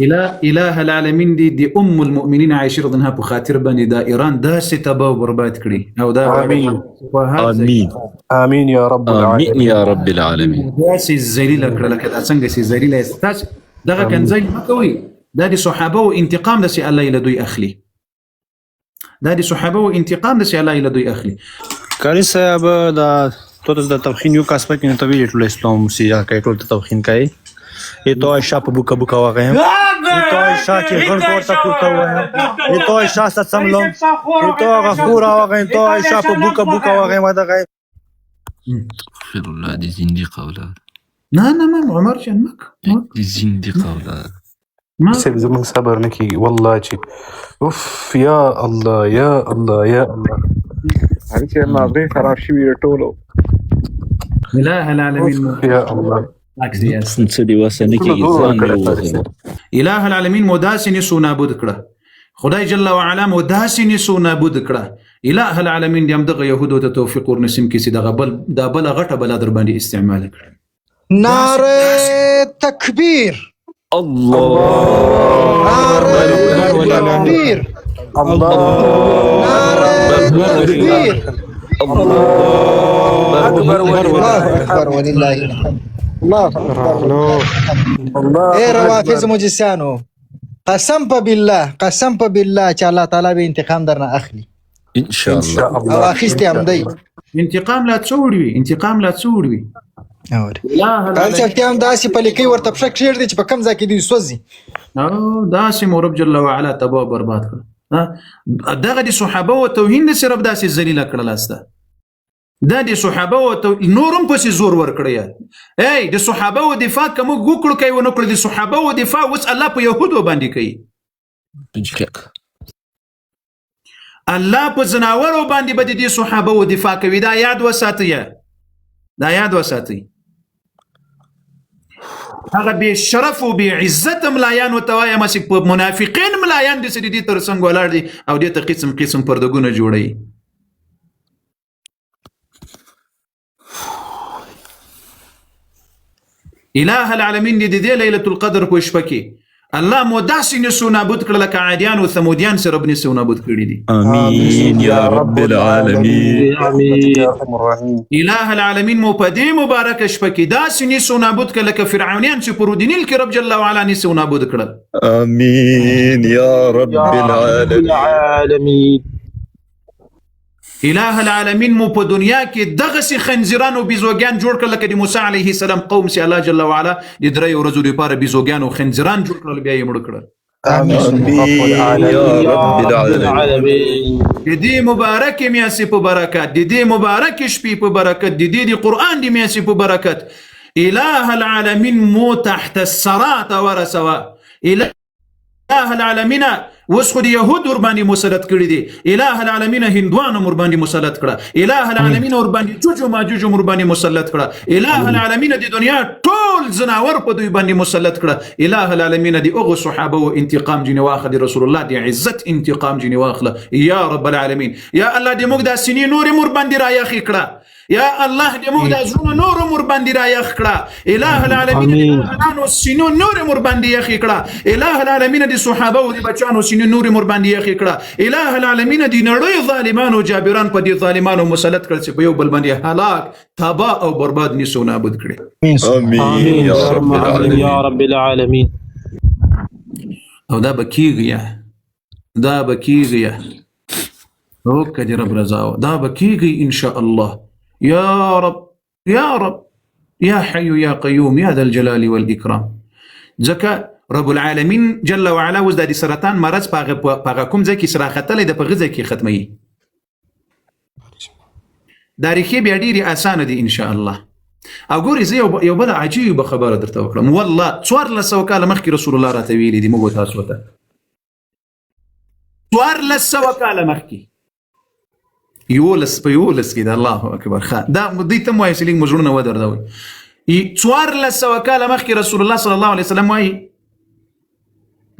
اله العالمین دی ام المؤمنین عائشه رضی الله عنها په خاطر باندې دا ایران داسې تباہ او برباد کړي او دا آمين آمين يا رب آمين العالمين يا رب العالمين. داسې ذلیله کړله که دا څنګه چې ذلیله یې تاسو دغه کنځل مه کوئ دا د صحابه او انتقام داسې الله یې له دوی اخلي دا د صحابه او انتقام داسې الله یې له دوی اخلي کاری صاحب دا todos da tawhin یو کاس پکې نه تویل ټول اسلام سیا کوي ټول توخین کوي تو عائشہ په بوکا بوکا واغې تو عائشہ چې غن ورته کوته وای تو عائشہ ستسملم تو غفور واغې تو عائشہ په بوکا بوکا واغې ما دغه استغفر الله دي زنديق اولاد نه ما عمر جان مک دي زنديق اولاد ما سيب زمن صبر نكي والله شي اوف يا الله يا الله يا الله هرڅه ما به خراب شي ټولو اله العالمین يا الله څه دی وسنه کې ځان له اله العالمین مداسې نسو نابود کړه خدای جل وعلا مداسې نسو نابود کړه اله العالمین دې هم دغه يهودو ته توفیق ورنسیم کې چې دغه بل غټه بل در باندې استعمال کړي نعره تکبیر الله نعره تکبیر نعره تکبیر الله اكبر الله اکبر ولله الحمد الله اے روافض مجسانو قسم په بالله چې الله تعالی به انتقام درنه اخلي ان شاء الله او اخیسته هم دی انتقام لا څوړوي اور هر څه هم داسې په لیکي ورته پښه کېږي چې په کم ځای کې دی سوځي او داسې مورب جل وعلا تباہ برباد کړ دغه د صحابه او توهین د صرف داسې ذلیله کړل استه دا د صحابه او نورم پسې زور ور کړی ای د صحابه او دفاع کوم ګوکړو کوي ونه کړی د صحابه او دفاع وس الله په يهودو باندې کوي الله په زناورو باندې بده دي صحابه او دفاع کوي دا یاد وساتئ هغه به شرف او به عزت ملایان او توایم چې په منافقین ملایان د سړي تر څنګه ولاړ دي او د ته قسم پردګونه جوړي اله العالمین دې ليله القدر په شپه کې الله مداسې نسو نابود کړل لکه عادیان او ثمودیان سره به نسو نابود کړی دي امين يا رب العالمين اله العالمین مو په دې مبارک شپه کې داسې نسو نابود کړل لکه فرعونیان چې پرودینیل کې رب جل وعلا نسو نابود کړل امين يا رب العالمين اله العالمین مو په دنیا کې دغه سي خنزیران او بيزوګان جوړ کړل لکه د موسی عليه السلام قوم سي الله جل وعلا د درې ورځو لپاره بيزوګان او خنزیران جوړ کړل بیا یې مړ کړل امين يا رب العالمين د دې مبارک میاسي په برکت د دې مبارک شپې په برکت د دې قرآن د میاسي په برکت اله العالمین مو تحت الصراط ورسوا اله العالمین وس خو د يهود ور باندې مسلط کړی دي اله العالمین هندوانو ور باندې مسلط کړه اله العالمین ور باندې جوجو ماجوجو ور باندې مسلط کړه اله العالمین د دنیا ټول زناور په دوی باندې مسلط کړه اله العالمین د اوغه صحابه او انتقام جنې واخد رسول الله د عزت انتقام جنې واخله یا رب العالمین یا الله دې موږ د سینې نور مر باندې را یخ کړه یا الله دې موږ د زړه نور مر باندې را یخ کړه اله العالمین دې انانو سینو نور مر باندې یخ کړه اله العالمین دې صحابه او دې بچانو سینو نور مر باندې یخ کړه اله العالمین دې نړۍ ظالمانو جابران په دې ظالمانو مسلط کړ چې په یو بل باندې هلاک تباہ او برباد نسو نابود کړي امين يا رب العالمين او دا بکیږي او کدی رب رضاو دا بکیږي ان شاء الله يا رب يا حي يا قيوم يا ذا الجلال والإكرام ځکه رب العالمین جل وعلا وز د سرطان مرض پاغه کوم ځکه سره ختلې د پغه ځکه ختمي تاریخي بیا ډیره اسانه دي ان شاء الله او ګوري زه یو بل عجیب خبره درته وکړم والله 1400 کاله مخکې رسول الله راته ویلي دي موږ تاسو ته 1400 کاله مخکې یولس کې د الله اکبر دا دې ته وایي چې لږ مجرونه ودر دا وایي 1400 کاله مخکې رسول الله صلی الله علیه وسلم وایي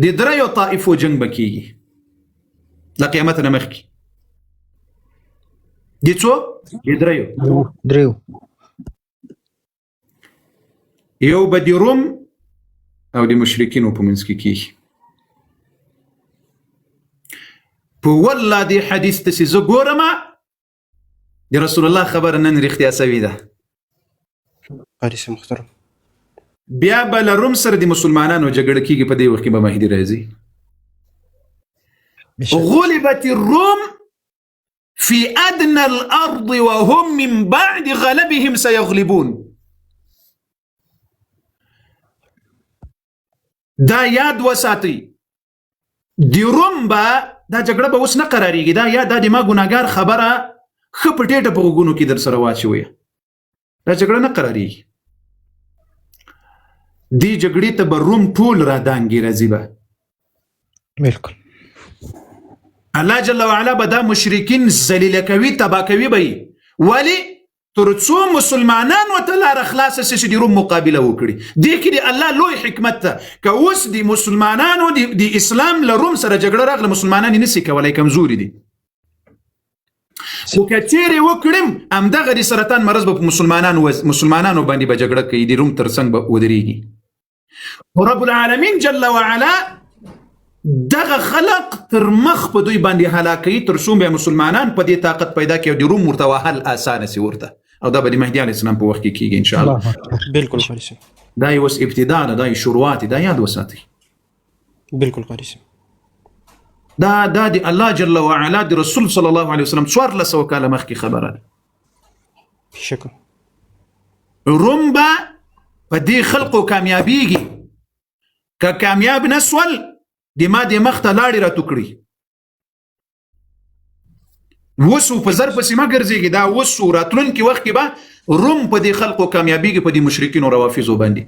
د دریو طائفو جنگ بکیږي د قیامت نه مخکې د څو د دریو یو به د روم او د مشرکینو په منځ کې کیږي. په والله دې حدیث ته چې زه ګورم د رسول الله خبره نن رښتیا سوې ده. قاری صاحب محترم بیا به له روم سره د مسلمانانو جګړه کیږي، په دې وخت کې به مهدي راځي. غلبت الروم في ادنى الارض وهم من بعد غلبهم سيغلبون. دا یاد وساتئ، د روم به دا جګړه به اوس نه قرارېږي. دا یا دا د ما ګناهګار خبره ښه په ټیټه په غوږونو کې در سره واچوئ. دا جګړه نه قرارېږي. دې جګړې ته به روم ټول را دانګي راځي به. بالکل الله جل وعلا به دا مشرکین ذلیله کوي، تباه کوي به یې. ولې؟ تر څو مسلمانانو ته لاره خلاصه شي چې د روم مقابله وکړي. دې کې د الله لوی حکمت ته که اوس د مسلمانانو د اسلام له روم سره جګړه راغله، مسلمانان یې نشي کولی، کمزوري دي. خو که چیرې وکړم همدغه د سرطان مرض به په مسلمانانو باندې به جګړه کوي، د روم تر څنګ به ودرېږي. رب العالمین جل وعلا دغه خلق تر مخ په دوی باندې هلاکوي تر څو بیا مسلمانان په دې طاقت پیدا کړي او د روم ورته وهل اسانه سي ورته، او دا به د مهدي علیه السلام په وخت کې کیږي ان شاء الله. بالکل قاری صاحب دا یو ابتداء ده، دا شروعات دا یاد وساتئ. بالکل قاری صاحب دا د الله جل وعلا د رسول صلی الله علیه وسلم 1400 کاله مخکې خبره ده. شکر روم به په دې خلقو کامیابیږي، که کامیاب نسول د ما د مخ ته لاړې را توکړي. وسو په ضرب پسې مه ګرځېږي، دا وسو راتلونکي وخت کې به روم په دې خلقو کامیابیږي په دې مشرکینو روافظو باندې.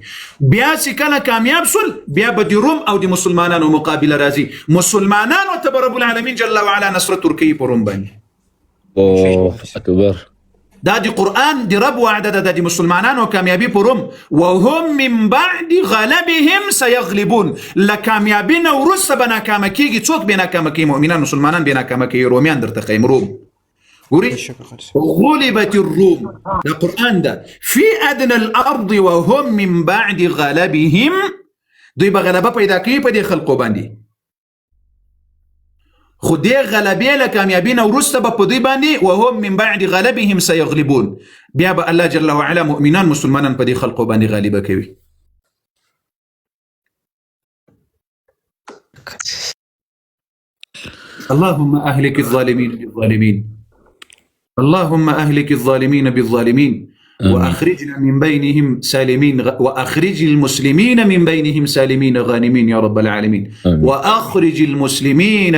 بیا چې کله کامیاب سول بیا به د روم او د مسلمانانو مقابله راځي. مسلمانانو ته به رب العالمین جل وعلا نصرت ورکوي په روم باندې. الله اکبر. دا د قرآن د رب وعده ده، د مسلمانانو کامیابی په روم. وهم من بعد غلبهم سيغلبون. لکامیابی نه وروسته به ناکامه کیږي. څوک به ناکامه کیږي؟ مؤمنان مسلمانان به ناکامه کیږي. رومیان درته ښیم روم. ګورئ غلبت الروم، دا قرآن ده. فی ادنى الارض وهم من بعد غلبهم، دوی به غلبه پیدا کوي په دې خلقو باندې. خو دې غلبې له کامیابي نه وروسته به په دوی باندې وهم من بعد غلبهم سيغلبون، بیا به الله جل وعلا مؤمنان مسلمانان په دې خلقو باندې غالبه کوي. اللهم اهلك الظالمين بالظالمين، اللهم اهلك الظالمين بالظالمين، واخرجنا من بينهم سالمين، واخرج المسلمين من بينهم سالمين غانمين يا رب العالمين. واخرج المسلمين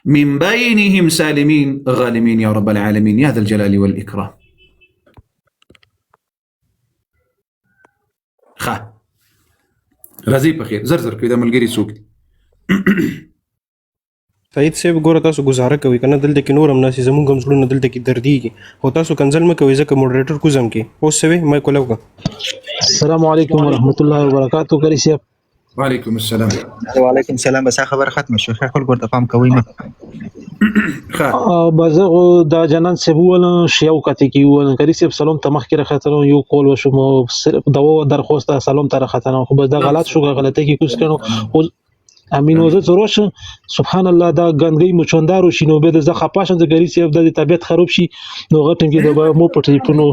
من بينهم سالمين غانمين يا رب العالمين يا ذا الجلال والإكرام. راځي په خیر زر کوي د ملګری څوک. سعید صاحب ګوره تاسو گزاره کوي کنه دلته کې نورم ناسي زمونږ هم زړونه دلته کې درديږي، خو تاسو کنزل مه کوئ ځکه موډریټر کوزم کې اوس سوي مې کولاوګه. السلام علیکم ورحمۃ اللہ وبرکاتہ. کری صاحب وعلیکم السلام. وعلیکم السلام. بس خبر ختم شو، خلک ورته پام کوي نه. بازغه دا جنان سبول شیاو کته کی ول کری صاحب سلام تمخ کی راخاتنو یو کول وشم صرف دوا درخواست سلام تر راخاتنو خو بس دا غلط شو، غلطه کی کوس کړو. امین وزه زروش سبحان الله دا غندګي مچوندارو شینو به د خپاشن د ګری صاحب د طبيعت خراب شي نو غټم کې د مو پټې پونو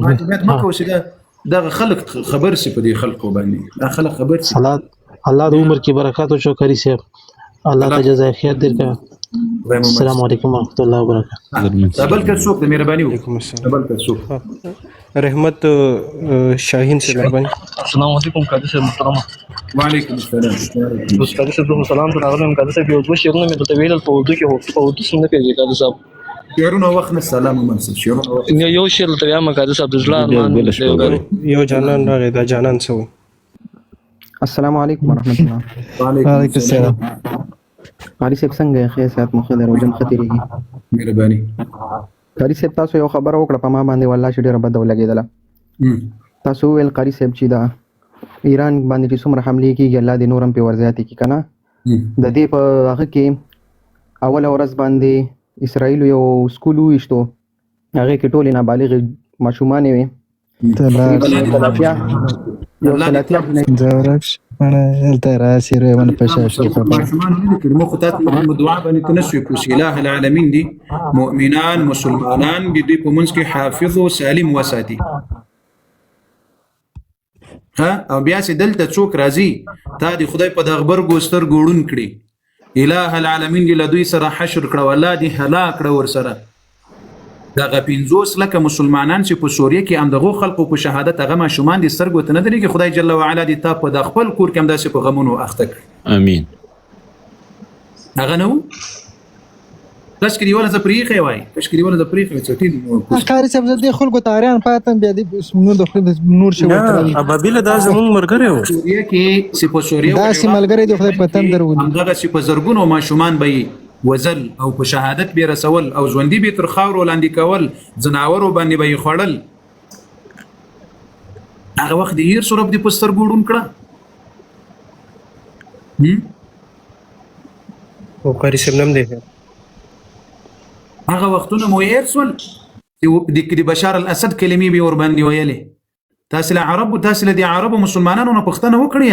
ما کوشي دا خلق خبر سي په دې خلقو باندې، دا خلق خبر سي. الله د عمر کې برکات او شکرې صاحب، الله ته جزای خیر درکړه. السلام علیکم ورحمۃ اللہ وبرکاتہ. بل کا څوک د مهرباني وعلیکم السلام. بل کا څوک رحمت شاهین سے مهرباني. السلام علیکم قاضي صاحب محترم. وعلیکم السلام. قاضي صاحب سلام ته راغلم. قاضي صاحب یو څه شیرونه مې ته ویل په اردو کې په اردو څنګه پیږي قاضي صاحب؟ شیرونه وخت نه سلام منصب شیرونه یو شیر ته یم قاضي صاحب د ځلان یو جانان راغی دا جانان سو. السلام علیکم ورحمۃ اللہ. وعلیکم السلام. قاری صاحب څنګه خیر صحت مو خیر او جن خطرېږي مهرباني. قاری صاحب تاسو یو خبر وکړه په ما باندې والله چې ډېره بده ولګېدله. تاسو ویل قاری صاحب چې دا ایران باندې چې څومره حملې کېږي الله دې نورم پې ورزیاتې کړي که نه. د دې په هغه کې اوله ورځ باندې اسرائیلو یو سکول وویشتو، هغې کې ټولې نابالغې ماشومانې وې. انا قلت راسي روي وانا بشاشي ماشومان نه کړي مو خو تاسو په دعا باندې تنسوي پوس اله العالمین دي مؤمنان مسلمانان دي دوی په منځ کې حافظ او سالم وساتي ها او بیا چې دلته څوک راځي تا دي خدای په دغبر ګوستر ګوړون کړي اله العالمین دي لدوی سره حشر کړه ولا دي هلاک کړه ور سره دغه 50 لکه مسلمانان چې په سوریه کې هم دغه خلکو په شهادت هغه ماشومان دي سترګو ته نه دري کې خدای جل وعلا دي تا په د خپل کور کې هم داسې په غمونو اخته کړي امين هغه نو تشکری ولا زپریخه وای تشکری ولا زپریخه چټي قاری صاحب دې خلکو تاریان پاتم بیا دې نو د نور شو نه ابابیل دا زمون مرګره و سوریه کې چې په سوریه دا سي ملګری د خدای پتن درونی هغه چې په زرګونو ماشومان به وزل او په شهادت به رسول او ژوندۍ به تر خاور ولاندې کول زناورو باندې به خړل هغه وخت یې سره په پستر ګوډون کړه او قاری صاحب نم دی هغه وختونه مو یې رسول د بشار الاسد کلمې به ور باندې ویلې تاسو له عرب تاسو له عرب مسلمانانو نه پښتنه وکړي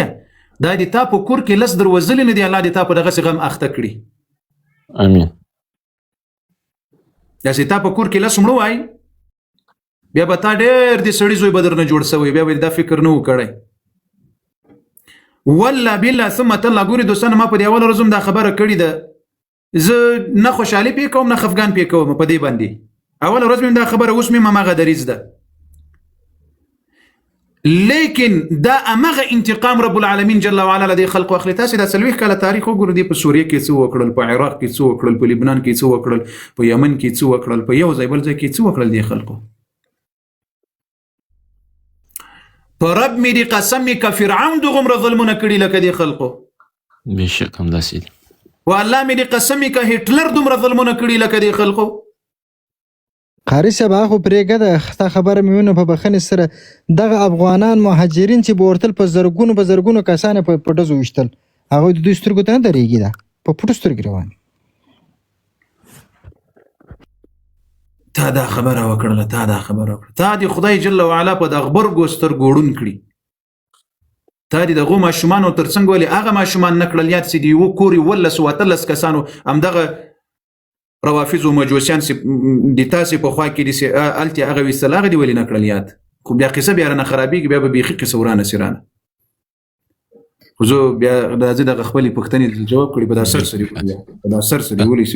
دا د تا په کور کې لس دروازل نه دی الله د تا په دغه غم اخته کړي امين یا چې تا په کور کې لاس مړو وای بیا به تا ډېر د سړي زوی بدر نه جوړ شوی بیا به دا فکر نه وکړي والله بالله ثم الله ګوري دوستانه ما په دی اول ورځم دا خبره کړې ده زه نه خوشحالي پې کوم نه خفګان پې کوم په دې باندې اول ورځ مې دا خبره اوس مې مغه دریز ده لیکن دا امغه انتقام رب العالمین جل وعلا لدی خلق او اخلی تاسو د سلويخ کله تاریخ وګورئ دی په سوریه کې څه وکړل په عراق کې څه وکړل په لبنان کې څه وکړل په یمن کې څه وکړل په یو ځای بل ځای کې څه وکړل دی خلکو پر رب می دی قسم ک فرعون دغم ظلمونه کړي لکه دی خلکو بشک هم داسې والله می دی قسم ک هټلر دومره ظلمونه کړي لکه دی خلکو قاری صاحب هغه پرېګه د خبره مې په بخنه سره دغه افغانان مهاجرین چې بورتل په زرګونو کسان په پټو وشتل هغه د دوی سترګو ته نه درېږي دا په پټو سترګې روان تا دا خبره وکړه تا دی خدای جل وعلا په د اخبار ګوستر ګوړون کړي تا دی دغه ماشومان ترڅنګ ولې هغه ماشومان نکړل یاد سي دی و کوري ولا سواتلس کسانو هم دغه روافض او مجوسیان د تاسو په خوا کې دي التي هغه وسلاغه دی ولې نکړل یاد خو بیا قصه بیا نه خرابېږي بیا به بيخي قصه ورانه سیرانه خو زه بیا راځي د خپلې پښتنې جواب کړی په دا سر سری ولې